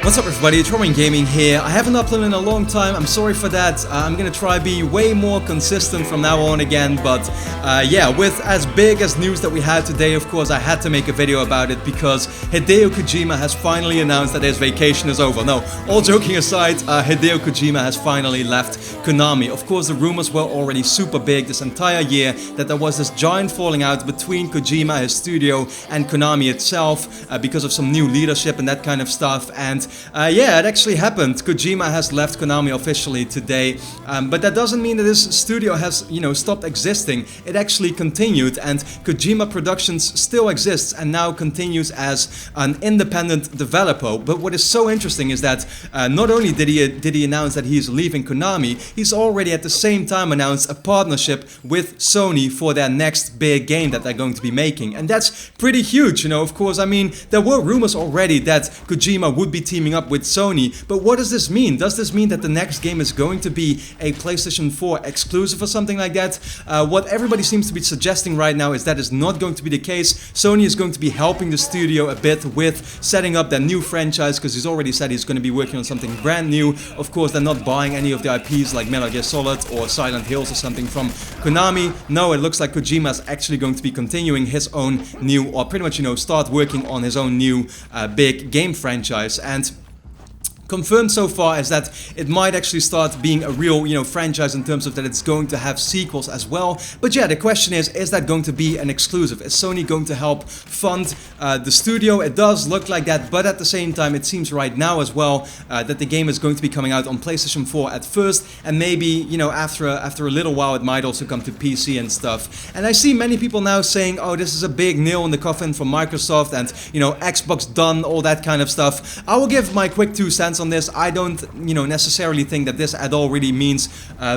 What's up everybody, it's Robin Gaming here. I haven't uploaded in a long time, I'm sorry for that. I'm gonna try be way more consistent from now on again, but yeah, with as big as news that we had today, of course I had to make a video about it because Hideo Kojima has finally announced that his vacation is over. No, all joking aside, Hideo Kojima has finally left Konami. Of course the rumors were already super big this entire year that there was this giant falling out between Kojima, his studio, and Konami itself because of some new leadership and that kind of stuff, and yeah, it actually happened. Kojima has left Konami officially today, but that doesn't mean that his studio has, stopped existing. It actually continued, and Kojima Productions still exists and now continues as an independent developer. But what is so interesting is that not only did he announce that he's leaving Konami, he's already at the same time announced a partnership with Sony for their next big game that they're going to be making, and that's pretty huge. Of course, I mean, there were rumors already that Kojima would be teaming up with Sony, but what does this mean? Does this mean that the next game is going to be a PlayStation 4 exclusive or something like that? What everybody seems to be suggesting right now is that is not going to be the case. Sony is going to be helping the studio a bit with setting up their new franchise, because he's already said he's going to be working on something brand new. Of course, they're not buying any of the IPs like Metal Gear Solid or Silent Hills or something from Konami. No, it looks like Kojima is actually going to be continuing his own new, or pretty much, start working on his own new big game franchise. And confirmed so far is that it might actually start being a real, franchise in terms of that it's going to have sequels as well. But yeah, the question is that going to be an exclusive? Is Sony going to help fund the studio? It does look like that, but at the same time, it seems right now as well that the game is going to be coming out on PlayStation 4 at first, and maybe, after a little while, it might also come to PC and stuff. And I see many people now saying, oh, this is a big nail in the coffin for Microsoft, and, Xbox done, all that kind of stuff. I will give my quick 2 cents on this. I don't, necessarily think that this at all really means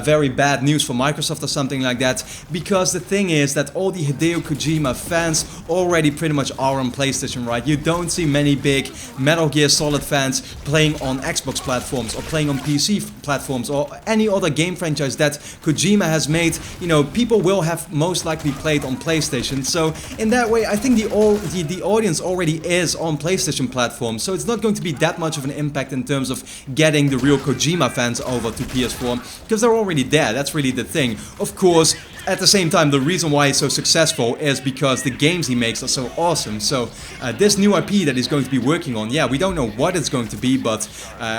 very bad news for Microsoft or something like that, because the thing is that all the Hideo Kojima fans already pretty much are on PlayStation, right? You don't see many big Metal Gear Solid fans playing on Xbox platforms or playing on PC platforms or any other game franchise that Kojima has made. People will have most likely played on PlayStation, so in that way I think the audience already is on PlayStation platforms, so it's not going to be that much of an impact in terms of getting the real Kojima fans over to PS4, because they're already there. That's really the thing. Of course, at the same time, the reason why he's so successful is because the games he makes are so awesome. So this new IP that he's going to be working on, yeah, we don't know what it's going to be, but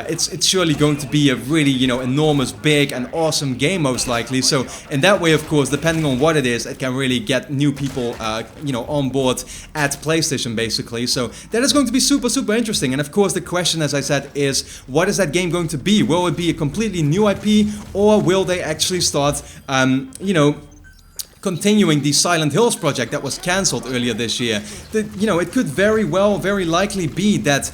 it's surely going to be a really, enormous, big and awesome game most likely. So in that way, of course, depending on what it is, it can really get new people, on board at PlayStation basically. So that is going to be super, super interesting. And of course, the question, as I said, is what is that game going to be? Will it be a completely new IP, or will they actually start, continuing the Silent Hills project that was cancelled earlier this year? It could very well, very likely be that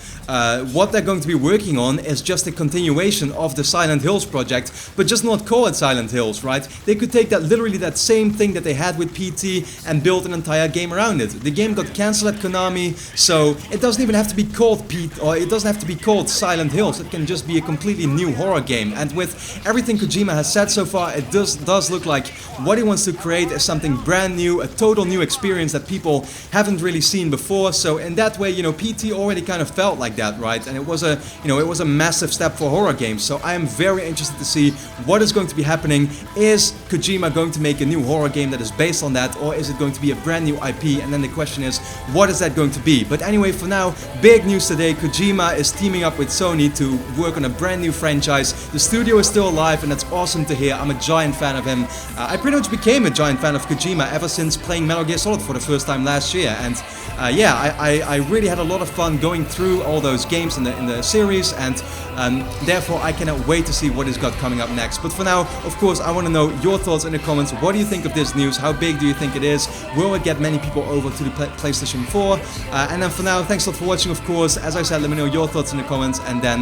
what they're going to be working on is just a continuation of the Silent Hills project, but just not call it Silent Hills, right? They could take literally that same thing that they had with PT and build an entire game around it. The game got cancelled at Konami, so it doesn't even have to be called it doesn't have to be called Silent Hills. It can just be a completely new horror game. And with everything Kojima has said so far, it does look like what he wants to create is something brand new, a total new experience that people haven't really seen before. So in that way, PT already kind of felt like that, right? And it was a massive step for horror games. So I am very interested to see what is going to be happening. Is Kojima going to make a new horror game that is based on that, or is it going to be a brand new IP? And then the question is, what is that going to be? But anyway, for now, big news today. Kojima is teaming up with Sony to work on a brand new franchise. The studio is still alive, and that's awesome to hear. I'm a giant fan of him. I pretty much became a giant fan of Kojima ever since playing Metal Gear Solid for the first time last year, and yeah, I really had a lot of fun going through all those games in the series, and therefore I cannot wait to see what he's got coming up next. But for now, of course, I want to know your thoughts in the comments. What do you think of this news? How big do you think it is? Will it get many people over to the PlayStation 4? And then for now, thanks a lot for watching, of course. As I said, let me know your thoughts in the comments, and then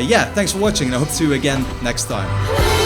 yeah, thanks for watching, and I hope to see you again next time.